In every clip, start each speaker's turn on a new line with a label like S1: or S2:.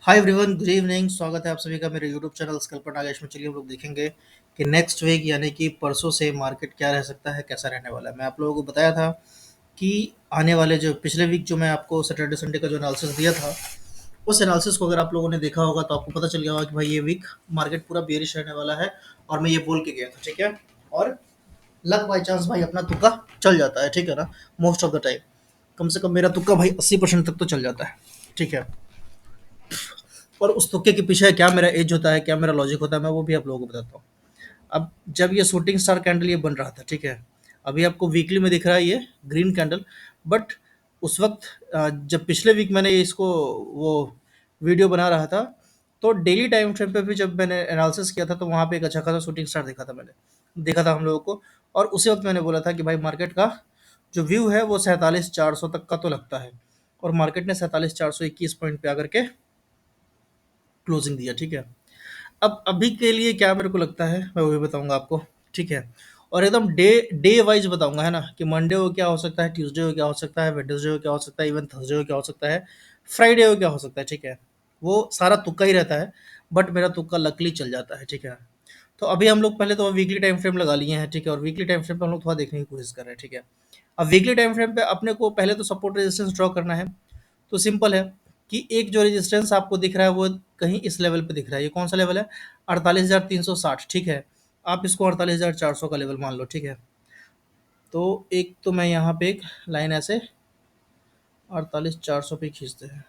S1: Hi everyone, good evening. स्वागत है आप सभी का मेरे यूट्यूब चैनल स्कल्पर नागेश में। चलिए हम लोग देखेंगे कि नेक्स्ट वीक यानी कि परसों से मार्केट क्या रह सकता है, कैसा रहने वाला है। मैं आप लोगों को बताया था कि आने वाले जो पिछले वीक जो मैं आपको सैटरडे संडे का जो एनालिसिस दिया था, उस एनालिसिस को अगर आप लोगों ने देखा होगा तो आपको पता चल गया होगा कि भाई ये वीक मार्केट पूरा बेरिश रहने वाला है। और मैं ये बोल के गया था, ठीक है। और लक बाई चांस भाई अपना तुक्का चल जाता है, ठीक है ना। मोस्ट ऑफ द टाइम कम से कम मेरा तुक्का भाई 80% तक तो चल जाता है, ठीक है। और उस तुक्के के पीछे क्या मेरा एज होता है, क्या मेरा लॉजिक होता है, मैं वो भी आप लोगों को बताता हूँ। अब जब ये शूटिंग स्टार कैंडल ये बन रहा था, ठीक है। अभी आपको वीकली में दिख रहा है ये ग्रीन कैंडल। बट उस वक्त जब पिछले वीक मैंने इसको वो वीडियो बना रहा था, तो डेली टाइम फ्रेम पे भी जब मैंने एनालिसिस किया था तो वहाँ पे एक अच्छा खासा शूटिंग स्टार देखा था, मैंने देखा था हम लोगों को। और उसी वक्त मैंने बोला था कि भाई मार्केट का जो व्यू है वो 47,400 तक का तो लगता है। और मार्केट ने 47,421 पॉइंट पे आकर के क्लोजिंग दिया, ठीक है। अब अभी के लिए क्या मेरे को लगता है मैं वही बताऊंगा आपको, ठीक है। और एकदम डे डे वाइज बताऊंगा, है ना, कि मंडे को क्या हो सकता है, ट्यूसडे को क्या हो सकता है, वेडनेसडे को क्या हो सकता है, इवन थर्सडे को क्या हो सकता है, फ्राइडे को क्या हो सकता है, ठीक है। वो सारा तुक्का ही रहता है। बट मेरा तुक्का लकली चल जाता है, ठीक है। तो अभी हम लोग पहले तो वीकली टाइम फ्रेम लगा लिए हैं, ठीक है। और वीकली टाइम फ्रेम पे हम लोग थोड़ा देखने की कोशिश कर रहे हैं, ठीक है। अब वीकली टाइम फ्रेम पे अपने को पहले तो सपोर्ट रेजिस्टेंस ड्रॉ करना है। तो सिंपल है कि एक जो रेजिस्टेंस आपको दिख रहा है वो कहीं इस लेवल पे दिख रहा है। ये कौन सा लेवल है? 48,360, ठीक है। आप इसको 48,400 का लेवल मान लो, ठीक है। तो एक तो मैं यहाँ पे एक लाइन ऐसे 48,400 पे खींचते हैं।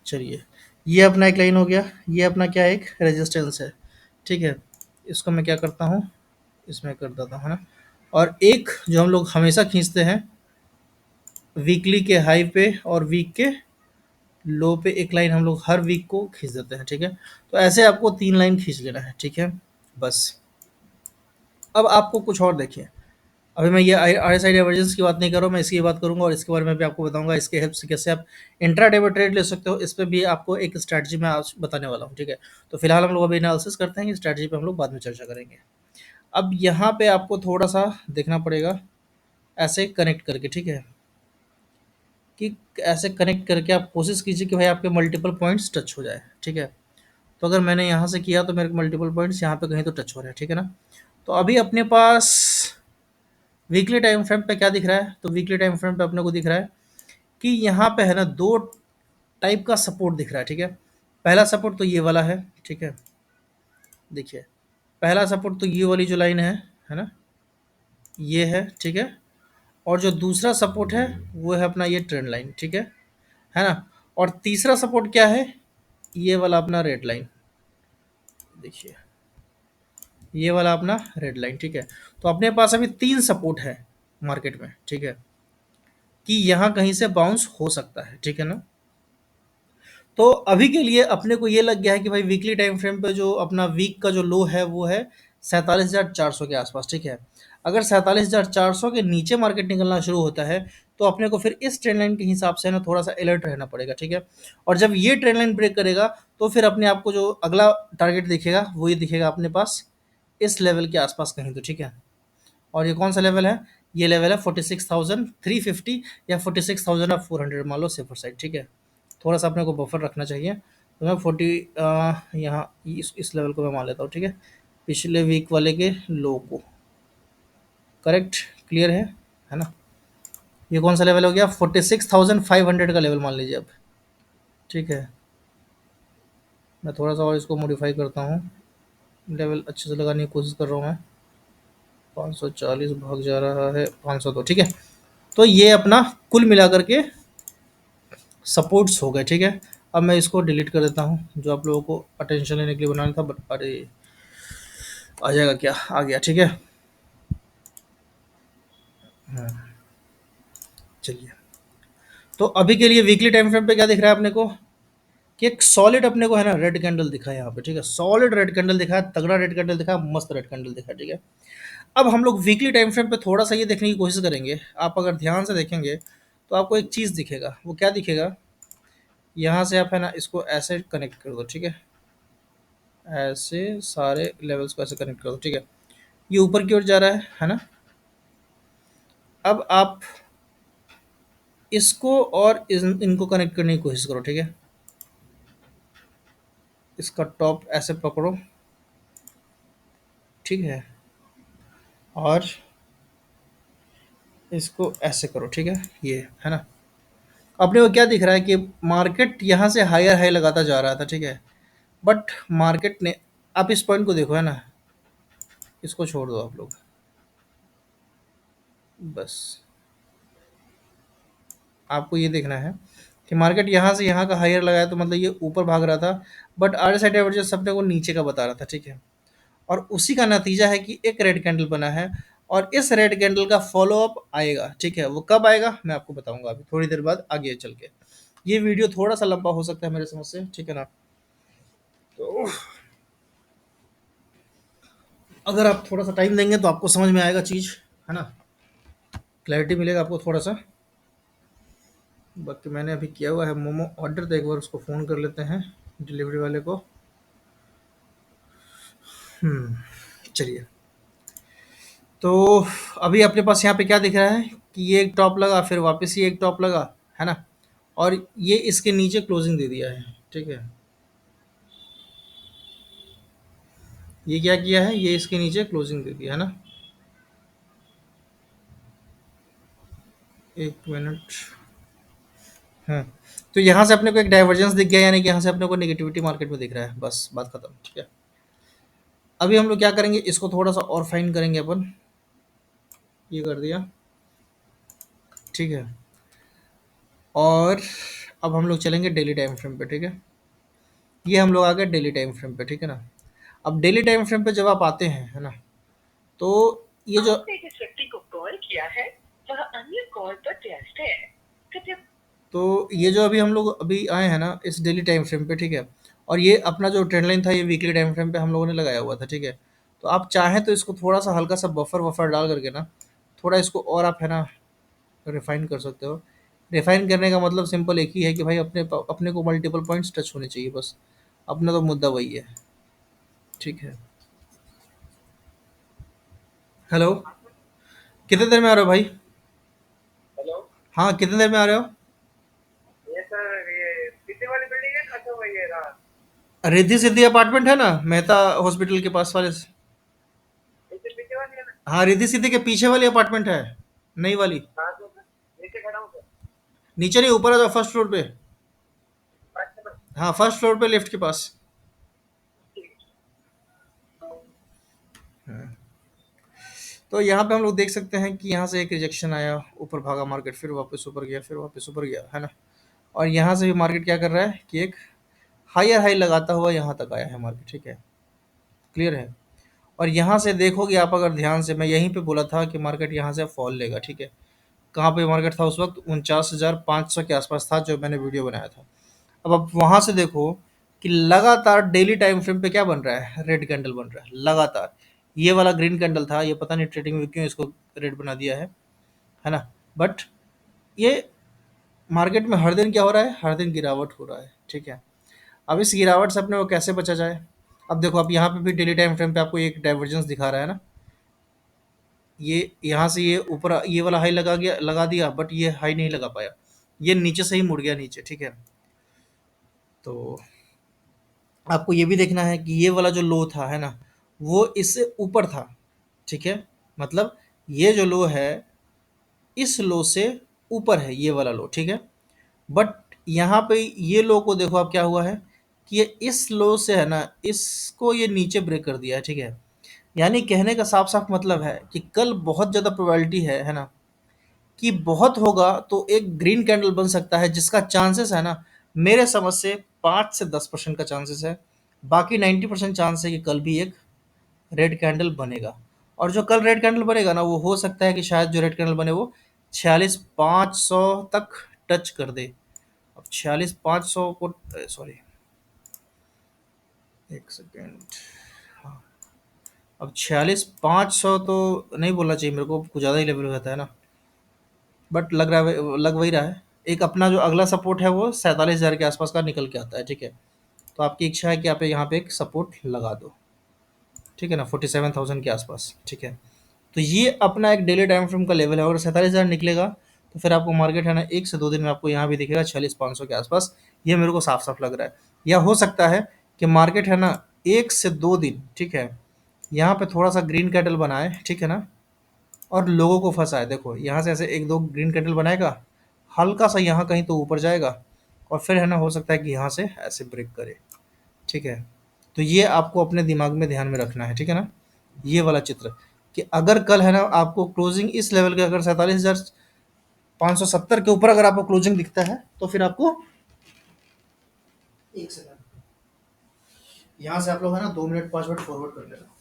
S1: चलिए, ये अपना एक लाइन हो गया। ये अपना क्या है? एक रेजिस्टेंस है, ठीक है। इसको मैं क्या करता हूँ, इसमें कर देता हूँ, है ना। और एक जो हम लोग हमेशा खींचते हैं वीकली के हाई पे और वीक के लो पे, एक लाइन हम लोग हर वीक को खींच देते हैं, ठीक है। तो ऐसे आपको 3 लाइन खींच लेना है, ठीक है, बस। अब आपको कुछ और देखिए। अभी मैं ये आर एस आई डाइवर्जेंस की बात नहीं कर रहा हूँ, मैं इसकी बात करूंगा और इसके बारे में भी आपको बताऊंगा इसके हेल्प से कैसे आप इंट्राडे में ट्रेड ले सकते हो। इस पर भी आपको एक स्ट्रैटेजी मैं आज बताने वाला हूँ, ठीक है। तो फिलहाल हम लोग अभी एनालिसिस करते हैं, स्ट्रैटेजी पे हम लोग बाद में चर्चा करेंगे। अब यहाँ पे आपको थोड़ा सा देखना पड़ेगा ऐसे कनेक्ट करके, ठीक है। कि ऐसे कनेक्ट करके आप कोशिश कीजिए कि भाई आपके मल्टीपल पॉइंट्स टच हो जाए, ठीक है। तो अगर मैंने यहाँ से किया तो मेरे मल्टीपल पॉइंट्स यहाँ पे कहीं तो टच हो रहे हैं, ठीक है ना। तो अभी अपने पास वीकली टाइम फ्रेम पे क्या दिख रहा है? तो वीकली टाइम फ्रेम पे अपने को दिख रहा है कि यहाँ पे है ना दो टाइप का सपोर्ट दिख रहा है, ठीक है। पहला सपोर्ट तो ये वाला है, ठीक है। देखिए, पहला सपोर्ट तो ये वाली जो लाइन है ना, ये है, ठीक है। और जो दूसरा सपोर्ट है वो है अपना ये ट्रेंड लाइन, ठीक है ना। और तीसरा सपोर्ट क्या है? ये वाला अपना रेड लाइन, देखिए, ये वाला अपना रेड लाइन, ठीक है। तो अपने पास अभी 3 सपोर्ट है मार्केट में, ठीक है, कि यहाँ कहीं से बाउंस हो सकता है, ठीक है ना। तो अभी के लिए अपने को ये लग गया है कि भाई वीकली टाइम फ्रेम पे जो अपना वीक का जो लो है वो है 47,400 के आसपास, ठीक है। अगर 47,400 के नीचे मार्केट निकलना शुरू होता है तो अपने को फिर इस ट्रेंड लाइन के हिसाब से ना थोड़ा सा अलर्ट रहना पड़ेगा, ठीक है। और जब ये ट्रेंड लाइन ब्रेक करेगा तो फिर अपने आप को जो अगला टारगेट दिखेगा वो ये दिखेगा अपने पास इस लेवल के आसपास कहीं तो, ठीक है। और ये कौन सा लेवल है? ये लेवल है 46,350 या 46,400 मान लो सेफर साइड, ठीक है। थोड़ा सा अपने को बफर रखना चाहिए। तो मैं 40 यहाँ इस लेवल को मैं मान लेता हूँ, ठीक है। पिछले वीक वाले के लो को, करेक्ट, क्लियर है ना। ये कौन सा लेवल हो गया? 46,500 का लेवल मान लीजिए अब, ठीक है। मैं थोड़ा सा और इसको मॉडिफाई करता हूँ, लेवल अच्छे से लगाने की कोशिश कर रहा हूँ मैं। 540 भाग जा रहा है 500, तो ठीक है। तो ये अपना कुल मिलाकर के सपोर्ट्स हो गए, ठीक है। अब मैं इसको डिलीट कर देता हूँ, जो आप लोगों को अटेंशन लेने के लिए बनाना था, बट अरे आ जाएगा क्या? आ गया, ठीक है। चलिए, तो अभी के लिए वीकली टाइम फ्रेम पे क्या दिख रहा है अपने को? कि एक सॉलिड अपने को है ना रेड कैंडल दिखा है यहाँ पे, ठीक है। सॉलिड रेड कैंडल दिखा है, तगड़ा रेड कैंडल दिखा है, मस्त रेड कैंडल दिखा है, ठीक है। अब हम लोग वीकली टाइम फ्रेम पे थोड़ा सा ये देखने की कोशिश करेंगे। आप अगर ध्यान से देखेंगे तो आपको एक चीज़ दिखेगा। वो क्या दिखेगा? यहाँ से आप है ना इसको ऐसे कनेक्ट कर दो, ठीक है। ऐसे सारे लेवल्स को ऐसे कनेक्ट कर दो, ठीक है। ये ऊपर की ओर जा रहा है ना। अब आप इसको और इनको कनेक्ट करने की कोशिश करो, ठीक है। इसका टॉप ऐसे पकड़ो, ठीक है, और इसको ऐसे करो, ठीक है, ये है ना। अपने को क्या दिख रहा है कि मार्केट यहाँ से हायर हाई लगाता जा रहा था, ठीक है, बट मार्केट ने, आप इस पॉइंट को देखो, है ना, इसको छोड़ दो आप लोग, बस आपको ये देखना है कि मार्केट यहाँ से यहाँ का हायर लगाया तो मतलब ये ऊपर भाग रहा था, बट RSI डाइवर्जेंस अपने को नीचे का बता रहा था, ठीक है। और उसी का नतीजा है कि एक रेड कैंडल बना है, और इस रेड कैंडल का फॉलो अप आएगा, ठीक है। वो कब आएगा मैं आपको बताऊंगा अभी थोड़ी देर बाद आगे चल के। ये वीडियो थोड़ा सा लंबा हो सकता है मेरे समझ से, ठीक है ना। तो अगर आप थोड़ा सा टाइम देंगे तो आपको समझ में आएगा चीज़, है ना, क्लैरिटी मिलेगा आपको थोड़ा सा। बाकी मैंने अभी किया हुआ है मोमो ऑर्डर, तो एक बार उसको फ़ोन कर लेते हैं डिलीवरी वाले को। चलिए, तो अभी अपने पास यहाँ पे क्या दिख रहा है कि ये एक टॉप लगा, फिर वापस ये एक टॉप लगा, है ना, और ये इसके नीचे क्लोजिंग दे दिया है, ठीक है। ये क्या किया है, ये इसके नीचे क्लोजिंग दे दिया है ना। एक मिनट। हाँ, तो यहाँ से अपने को एक डाइवर्जेंस दिख गया, यानी कि यहाँ से अपने को नेगेटिविटी मार्केट में दिख रहा है, बस बात खत्म, ठीक है। अभी हम लोग क्या करेंगे, इसको थोड़ा सा और फाइन करेंगे अपन, ये कर दिया, ठीक है। और अब हम लोग चलेंगे डेली टाइम फ्रेम पे, ठीक है। ये हम लोग आ गए डेली टाइम फ्रेम पे, ठीक है ना। अब डेली टाइम फ्रेम पे जब आप आते हैं, है ना, तो ये जो आपने जिस व्यक्ति को कॉल किया है वह अन्य कॉल पर व्यस्त है, कृपया। तो ये जो अभी हम लोग अभी आए हैं ना इस डेली टाइम फ्रेम पे, ठीक है, और ये अपना जो ट्रेंड लाइन था ये वीकली टाइम फ्रेम पे हम लोगों ने लगाया हुआ था, ठीक है। तो आप चाहें तो इसको थोड़ा सा हल्का सा बफर वफर डाल करके ना, थोड़ा इसको और आप, है ना, रिफाइन कर सकते हो। रिफाइन करने का मतलब सिंपल एक ही है कि भाई अपने अपने को मल्टीपल पॉइंट्स टच होने चाहिए, बस अपना तो मुद्दा वही है, ठीक है। हेलो, कितने देर में आ रहे हो भाई? हेलो, हाँ, कितने देर में आ रहे हो? ये सर, ये पीछे वाली बिल्डिंग है, खत्म हुई है रात। रिद्धि सिद्धि अपार्टमेंट है ना, मेहता हॉस्पिटल के पास वाले इससे पीछे वाली है ना? हाँ, रिद्धि सिद्धि के पीछे वाली अपार्टमेंट है, नई वाली। हाँ, तो सर, नीचे खड़ा हूँ सर। नीचे नहीं, ऊपर आ जाओ, फर्स्ट फ्लोर पे। हाँ, फर्स्ट फ्लोर पे लिफ्ट के पास। हाँ। तो यहाँ पे हम लोग देख सकते हैं कि यहाँ से एक रिजेक्शन आया, ऊपर भागा मार्केट, फिर वापस ऊपर गया, फिर वापस ऊपर गया, है ना। और यहाँ से भी मार्केट क्या कर रहा है कि एक हायर हाई लगाता हुआ यहाँ तक आया है मार्केट, ठीक है, क्लियर है। और यहाँ से देखोगे आप अगर ध्यान से, मैं यहीं पे बोला था कि मार्केट यहाँ से फॉल लेगा, ठीक है। कहाँ पे मार्केट था उस वक्त, 49,500 के आसपास था जो मैंने वीडियो बनाया था। अब आप वहाँ से देखो कि लगातार डेली टाइम फ्रेम पे क्या बन रहा है, रेड कैंडल बन रहा है लगातार। ये वाला ग्रीन कैंडल था, ये पता नहीं ट्रेडिंग में क्यों इसको रेड बना दिया है ना। बट ये मार्केट में हर दिन क्या हो रहा है, हर दिन गिरावट हो रहा है, ठीक है। अब इस गिरावट से अपने को कैसे बचा जाए? अब देखो, अब यहाँ पे भी डेली टाइम फ्रेम पे आपको एक डाइवर्जेंस दिखा रहा है ना। ये यहाँ से ये ऊपर ये वाला हाई लगा दिया, बट ये हाई नहीं लगा पाया, ये नीचे से ही मुड़ गया नीचे, ठीक है। तो आपको ये भी देखना है कि ये वाला जो लो था, है ना, वो इससे ऊपर था, ठीक है। मतलब ये जो लो है इस लो से ऊपर है, ये वाला लो, ठीक है। बट यहाँ पे ये लो को देखो आप क्या हुआ है कि ये इस लो से, है ना, इसको ये नीचे ब्रेक कर दिया है, ठीक है। यानी कहने का साफ साफ मतलब है कि कल बहुत ज़्यादा प्रोबेबिलिटी है ना, कि बहुत होगा तो एक ग्रीन कैंडल बन सकता है, जिसका चांसेस है ना, मेरे समझ से 5 से 10% का चांसेस है। बाकी 90% चांस है कि कल भी एक रेड कैंडल बनेगा। और जो कल रेड कैंडल बनेगा ना, वो हो सकता है कि शायद जो रेड कैंडल बने वो 46,500 तक टच कर दे। अब 46,500 को, सॉरी, एक सेकेंड, हाँ, अब 46,500 तो नहीं बोलना चाहिए मेरे को, कुछ ज़्यादा ही लेवल रहता है ना, बट लग रहा है, लग वही रहा है। एक अपना जो अगला सपोर्ट है वो 47,000 के आसपास का निकल के आता है, ठीक है। तो आपकी इच्छा है कि आप यहाँ पे एक सपोर्ट लगा दो, ठीक है ना, 47,000 के आसपास, ठीक है। तो ये अपना एक डेली टाइम फ्रेम का लेवल है, अगर 47,000 निकलेगा तो फिर आपको मार्केट है ना 1 से 2 दिन में आपको यहाँ भी दिखेगा 46,500 के आसपास। ये मेरे को साफ-साफ लग रहा है। या हो सकता है कि मार्केट है ना 1 से 2 दिन, ठीक है, यहाँ पे थोड़ा-सा ग्रीन कैंडल बनाए, ठीक है ना? और लोगों को फँसाए। देखो यहाँ से ऐसे 1-2 ग्रीन कैंडल बनाएगा, हल्का-सा यहाँ कहीं तो ऊपर जाएगा और फिर है ना हो सकता है कि यहाँ से ऐसे ब्रेक करे, ठीक है? तो ये आपको अपने दिमाग में ध्यान में रखना है, ठीक है ना? ये वाला चित्र कि अगर कल है ना आपको क्लोजिंग इस लेवल के अगर 47,570 के ऊपर अगर आपको क्लोजिंग दिखता है तो फिर आपको एक सेकंड यहाँ से आप लोग है ना 2 मिनट 5 मिनट फॉरवर्ड कर लेना।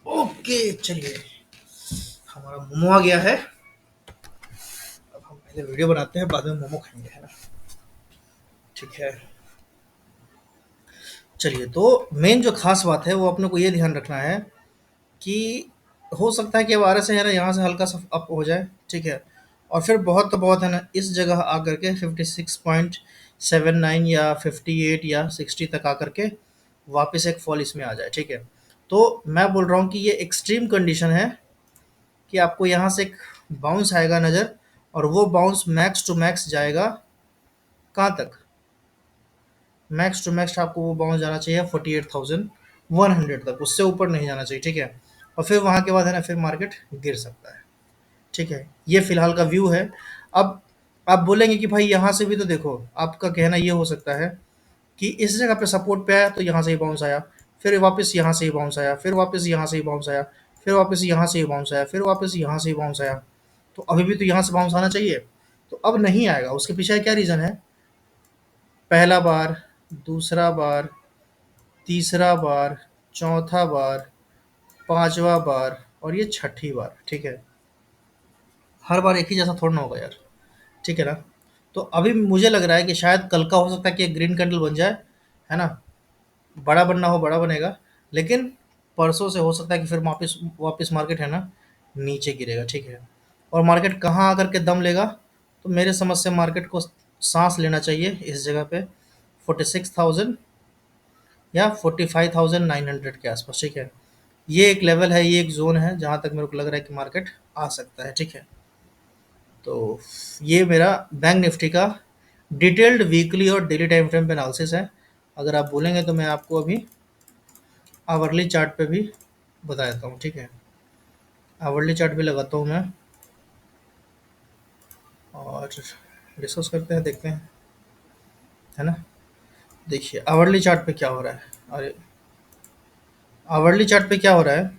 S1: ओके चलिए, हमारा मोमो आ गया है। अब हम पहले वीडियो बनाते हैं, बाद में मोमो खाएंगे, है ना? ठीक है। चलिए, तो मेन जो खास बात है वो अपने को ये ध्यान रखना है कि हो सकता है कि अब आरएस है ना यहाँ से हल्का सा अप हो जाए, ठीक है, और फिर बहुत तो बहुत है ना इस जगह आकर के 56.79 या 58 या 60 तक आकर के वापस एक फॉल इसमें आ जाए, ठीक है। तो मैं बोल रहा हूँ कि ये एक्सट्रीम कंडीशन है कि आपको यहाँ से एक बाउंस आएगा नज़र, और वो बाउंस मैक्स टू मैक्स जाएगा कहाँ तक? मैक्स टू मैक्स आपको वो बाउंस जाना चाहिए 48,100 तक, उससे ऊपर नहीं जाना चाहिए, ठीक है। और फिर वहाँ के बाद है ना फिर मार्केट गिर सकता है, ठीक है। ये फिलहाल का व्यू है। अब आप बोलेंगे कि भाई यहाँ से भी तो देखो, आपका कहना ये हो सकता है कि इस जगह पे सपोर्ट पे आया तो यहाँ से ही बाउंस आया, फिर वापस यहाँ से ही बाउंस आया, फिर वापस यहाँ से ही बाउंस आया, फिर वापस यहाँ से ही बाउंस आया, फिर वापस यहाँ से ही बाउंस आया, तो अभी भी तो यहाँ से बाउंस आना चाहिए। तो अब नहीं आएगा, उसके पीछे क्या रीज़न है? पहला बार, दूसरा बार, तीसरा बार, चौथा बार, पांचवा बार और ये छठी बार, ठीक है। हर बार एक ही जैसा थोड़ा ना होगा यार, ठीक है ना? तो अभी मुझे लग रहा है कि शायद कल का हो सकता है कि एक ग्रीन कैंडल बन जाए, है ना? बड़ा बनना हो बड़ा बनेगा, लेकिन परसों से हो सकता है कि फिर वापस वापस मार्केट है ना नीचे गिरेगा, ठीक है। और मार्केट कहाँ आकर के दम लेगा? तो मेरे समझ से मार्केट को सांस लेना चाहिए इस जगह पे 46,000 या 45,900 के आसपास, ठीक है। ये एक लेवल है, ये एक जोन है जहाँ तक मेरे को लग रहा है कि मार्केट आ सकता है, ठीक है। तो ये मेरा बैंक निफ्टी का डिटेल्ड वीकली और डेली टाइम फ्रेम पे एनालिसिस है। अगर आप बोलेंगे तो मैं आपको अभी आवरली चार्ट पे भी बता देता हूँ, ठीक है। आवरली चार्ट भी लगाता हूँ मैं और डिस्कस करते हैं, देखते हैं, है ना? देखिए आवरली चार्ट पे क्या हो रहा है। अरे आवरली चार्ट पे क्या हो रहा है,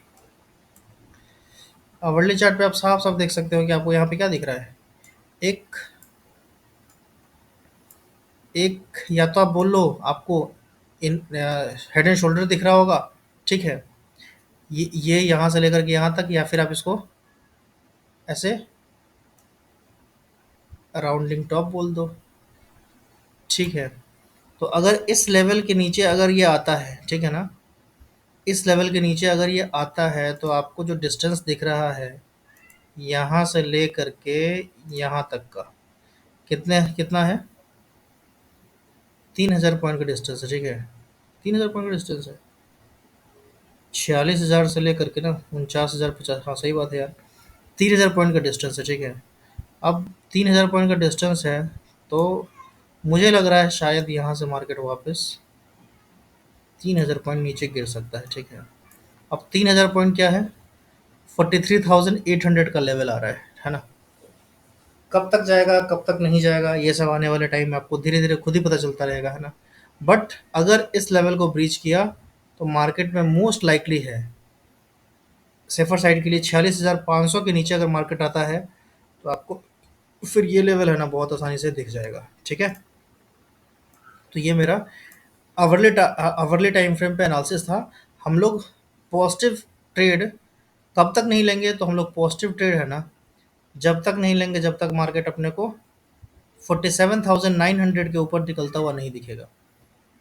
S1: आवरली चार्ट पे आप साफ साफ देख सकते हो कि आपको यहाँ पे क्या दिख रहा है, एक एक या तो आप बोल लो आपको इन हेड एंड शोल्डर दिख रहा होगा, ठीक है, ये यहाँ से लेकर के यहाँ तक, या फिर आप इसको ऐसे राउंडिंग टॉप बोल दो, ठीक है। तो अगर इस लेवल के नीचे अगर ये आता है, ठीक है ना, इस लेवल के नीचे अगर ये आता है तो आपको जो डिस्टेंस दिख रहा है यहाँ से ले करके यहाँ तक का, कितना है, 3000 पॉइंट का डिस्टेंस है, ठीक है, 3000 पॉइंट का डिस्टेंस है, 46,000 से लेकर के ना 49,050, हाँ सही बात है यार, 3000 पॉइंट का डिस्टेंस है, ठीक है। अब 3000 पॉइंट का डिस्टेंस है, तो मुझे लग रहा है शायद यहाँ से मार्केट वापस 3000 पॉइंट नीचे गिर सकता है, ठीक है। अब 3000 पॉइंट क्या है, 43,800 का लेवल आ रहा है ना। कब तक जाएगा कब तक नहीं जाएगा ये सब आने वाले टाइम में आपको धीरे धीरे खुद ही पता चलता रहेगा, है ना। बट अगर इस लेवल को ब्रीच किया तो मार्केट में मोस्ट लाइकली है, सेफर साइड के लिए 46,500 के नीचे अगर मार्केट आता है तो आपको फिर ये लेवल है ना बहुत आसानी से दिख जाएगा, ठीक है। तो ये मेरा आवरली टाइम फ्रेम पे एनालिसिस था। हम लोग पॉजिटिव ट्रेड कब तक नहीं लेंगे, तो हम लोग पॉजिटिव ट्रेड है ना जब तक नहीं लेंगे जब तक मार्केट अपने को 47,900 के ऊपर निकलता हुआ नहीं दिखेगा।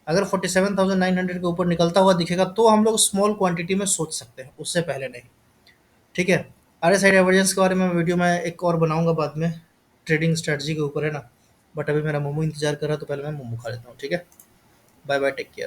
S1: अगर 47,900 के ऊपर निकलता हुआ दिखेगा तो हम लोग स्मॉल क्वांटिटी में सोच सकते हैं, उससे पहले नहीं, ठीक है। आर साइड एवर्जेंस के बारे में वीडियो मैं एक और बनाऊंगा बाद में, ट्रेडिंग स्ट्रेटजी के ऊपर, है ना। बट अभी मेरा मोमो इंतजार कर रहा है, तो पहले मैं मोमो खा लेता हूँ, ठीक है। Bye bye, take care.